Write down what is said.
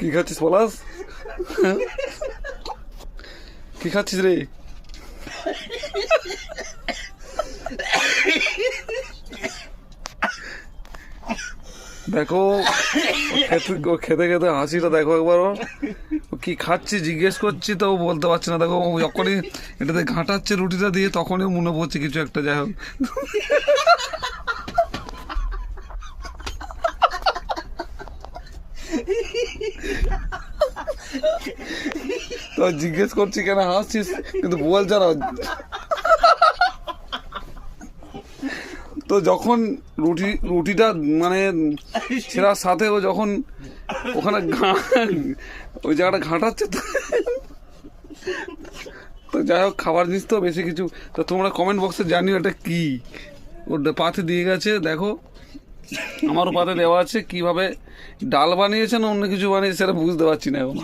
কি খাচ্ছিস পলাশ? কি খাচ্ছিস রে? দেখো খেতে খেতে হাসিটা দেখো একবার। ও কি খাচ্ছি জিজ্ঞেস করছি তো ও বলতে পারছে না। দেখো ও যখনই এটাতে ঘাঁটাচ্ছে রুটিটা দিয়ে তখনই মনে পড়ছে কিছু একটা, যাই হোক। তো জিজ্ঞেস করছি কেন হাসছিস, কিন্তু বলছে না। তো যখন রুটিটা মানে ছেঁড়ার সাথে ও যখন ওখানে ওই জায়গাটা ঘাঁটাচ্ছে, তো যাই হোক খাবার জিনিস তো বেশি কিছু। তো তোমরা কমেন্ট বক্সে জানিও এটা কি। ওর পাতে দিয়ে গেছে দেখো, আমারও পাতে দেওয়া আছে। কিভাবে ডাল বানিয়েছে না অন্য কিছু বানিয়েছে সেটা বুঝতে পারছি না এখন।